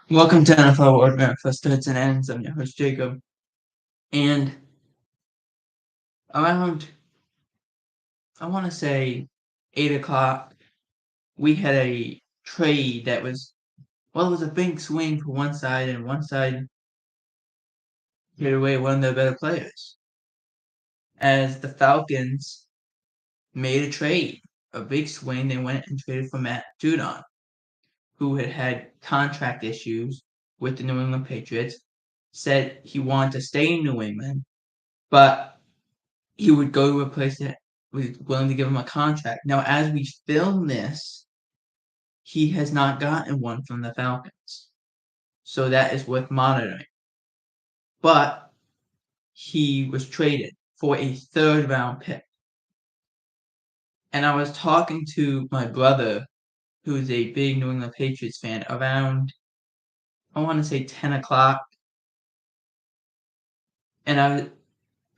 Welcome to NFL Ordinary for Starts and Ends. I'm your host, Jacob. And around, I want to say 8 o'clock, we had a trade that was, well, it was a big swing for one side, and one side hit away one of their better players. As the Falcons made a trade, a big swing, they went and traded for Matt Judon, who had contract issues with the New England Patriots, said he wanted to stay in New England, but he would go to a place that was willing to give him a contract. Now, as we film this, he has not gotten one from the Falcons. So that is worth monitoring. But he was traded for a third round pick. And I was talking to my brother, who is a big New England Patriots fan, around, I want to say 10 o'clock. And I was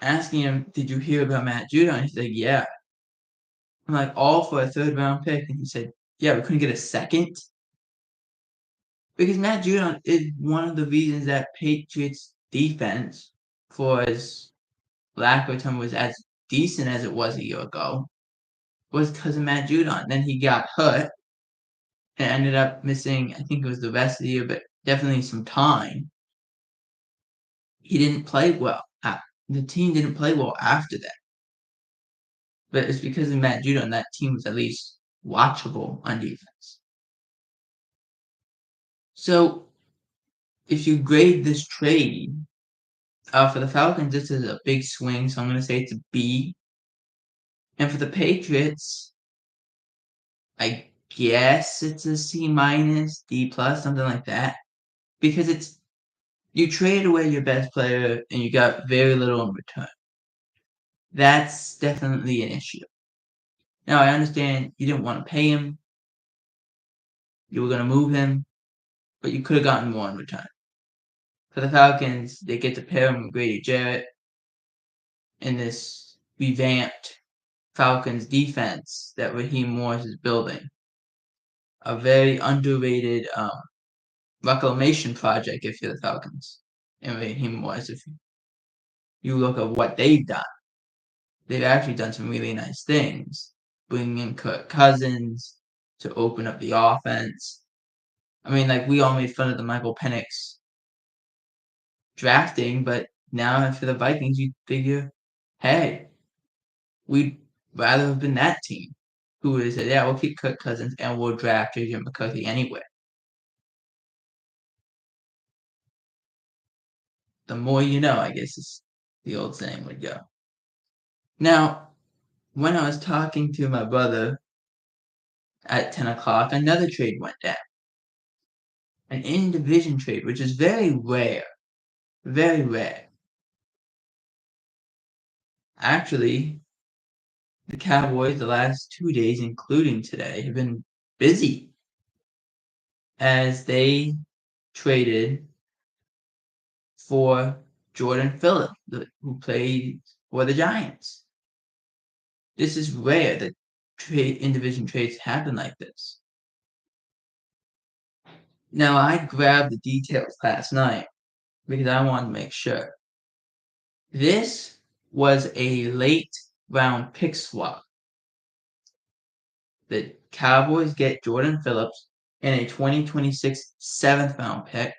asking him, did you hear about Matt Judon? He said, yeah. I'm like, all for a third round pick? And he said, yeah, we couldn't get a second? Because Matt Judon is one of the reasons that Patriots defense, for as lack of a term, was as decent as it was a year ago, was because of Matt Judon. Then he got hurt and ended up missing, I think it was the rest of the year, but definitely some time. He didn't play well. The team didn't play well after that. But it's because of Matt Judon that team was at least watchable on defense. So if you grade this trade, for the Falcons, this is a big swing, so I'm going to say it's a B. And for the Patriots, I guess it's a C minus, D plus, something like that. Because you traded away your best player and you got very little in return. That's definitely an issue. Now, I understand you didn't want to pay him. You were going to move him, but you could have gotten more in return. For the Falcons, they get to pair him with Grady Jarrett in this revamped Falcons defense that Raheem Morris is building. A very underrated reclamation project if you're the Falcons. And Raheem Morris, if you look at what they've done, they've actually done some really nice things. Bringing in Kirk Cousins to open up the offense. I mean, like, we all made fun of the Michael Penix drafting, but now for the Vikings, you figure, hey, we'd rather have been that team who would have said, yeah, we'll keep Kirk Cousins and we'll draft J.J. McCarthy anyway. The more you know, I guess is the old saying would go. Now, when I was talking to my brother at 10 o'clock, another trade went down. An in-division trade, which is very rare. Very rare. Actually, the Cowboys, the last 2 days, including today, have been busy as they traded for Jordan Phillips, who played for the Giants. This is rare that in-division trades happen like this. Now, I grabbed the details last night because I wanted to make sure. This was a late round pick swap. The Cowboys get Jordan Phillips and a 2026 7th round pick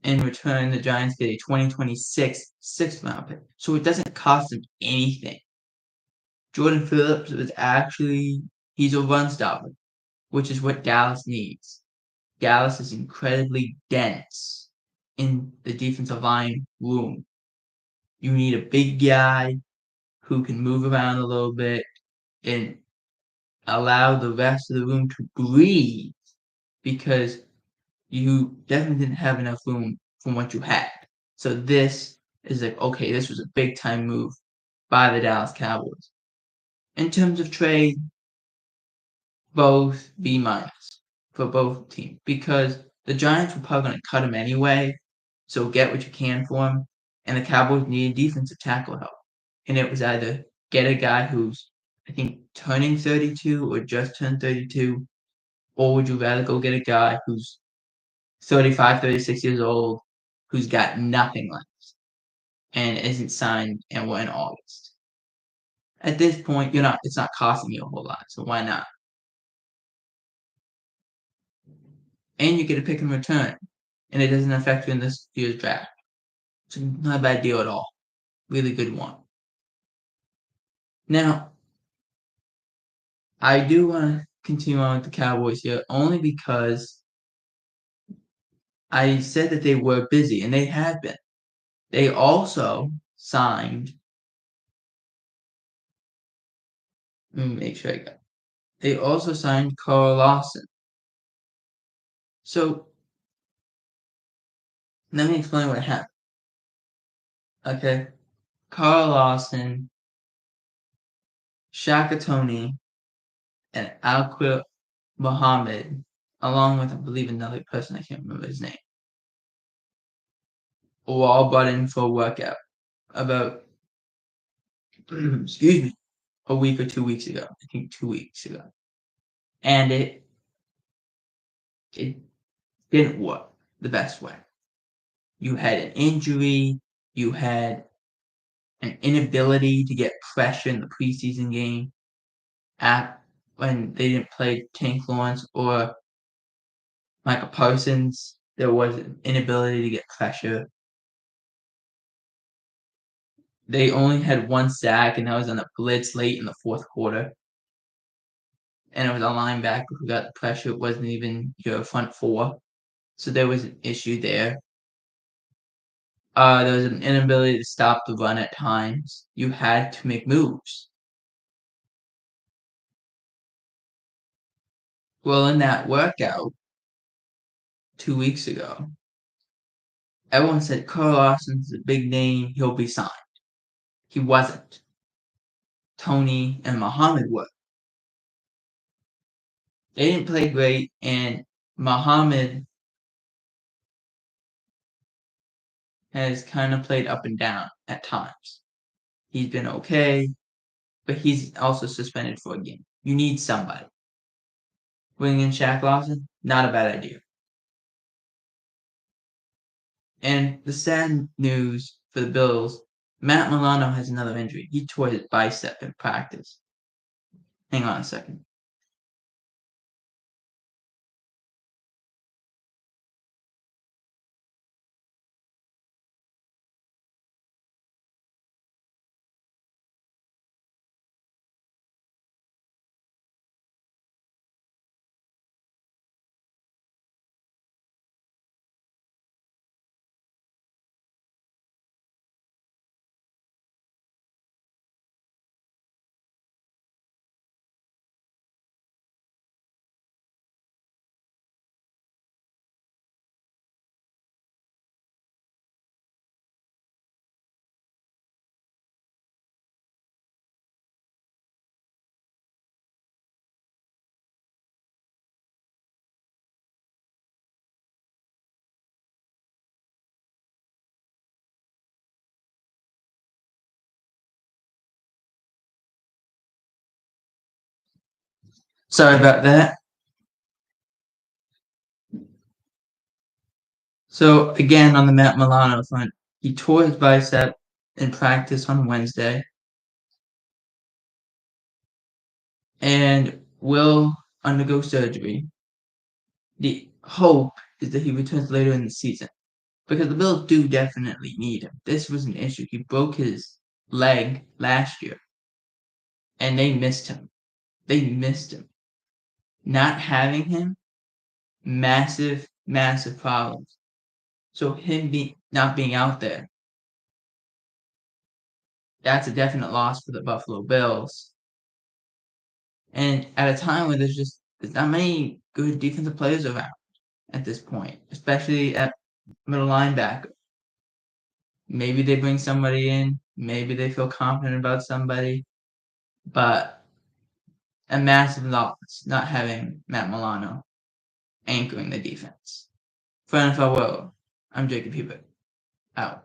in return, the Giants get a 2026 6th round pick. So it doesn't cost them anything. Jordan Phillips he's a run stopper, which is what Dallas needs. Dallas is incredibly dense in the defensive line room. You need a big guy who can move around a little bit. And allow the rest of the room to breathe because you definitely didn't have enough room from what you had. So this is like, okay, this was a big time move by the Dallas Cowboys. In terms of trade, both B minus for both teams because the Giants were probably going to cut him anyway, so get what you can for him. And the Cowboys needed defensive tackle help, and it was either get a guy who's I think turning 32 or just turned 32, or would you rather go get a guy who's 35, 36 years old, who's got nothing left and isn't signed, and we're in August. At this point, it's not costing you a whole lot, so why not? And you get a pick in return, and it doesn't affect you in this year's draft. So not a bad deal at all. Really good one. Now, I do want to continue on with the Cowboys here, only because I said that they were busy, and they have been. They also signed. Let me make sure I got it. They also signed Carl Lawson. So let me explain what happened. Okay, Carl Lawson, Shaka Tony, and Alquil Muhammad, along with I believe another person, I can't remember his name, were all brought in for a workout about excuse me, a week or 2 weeks ago. I think 2 weeks ago. And it didn't work the best way. You had an injury, you had an inability to get pressure in the preseason game when they didn't play Tank Lawrence or Michael Parsons. There was an inability to get pressure. They only had one sack, and that was on a blitz late in the fourth quarter. And it was a linebacker who got the pressure. It wasn't even your front four. So there was an issue there. There was an inability to stop the run at times. You had to make moves. Well, in that workout 2 weeks ago, everyone said Carl Lawson's a big name. He'll be signed. He wasn't. Tony and Muhammad were. They didn't play great, and Muhammad has kind of played up and down at times. He's been okay, but he's also suspended for a game. You need somebody. Bringing in Shaq Lawson, not a bad idea. And the sad news for the Bills, Matt Milano has another injury. He tore his bicep in practice. Hang on a second. Sorry about that. So again, on the Matt Milano front, he tore his bicep in practice on Wednesday and will undergo surgery. The hope is that he returns later in the season because the Bills do definitely need him. This was an issue. He broke his leg last year and they missed him. They missed him. Not having him, massive, massive problems. So him not being out there, that's a definite loss for the Buffalo Bills. And at a time where there's not many good defensive players around at this point, especially at middle linebacker. Maybe they bring somebody in, maybe they feel confident about somebody, but a massive loss not having Matt Milano anchoring the defense. For NFL World, I'm Jacob Hubert. Out.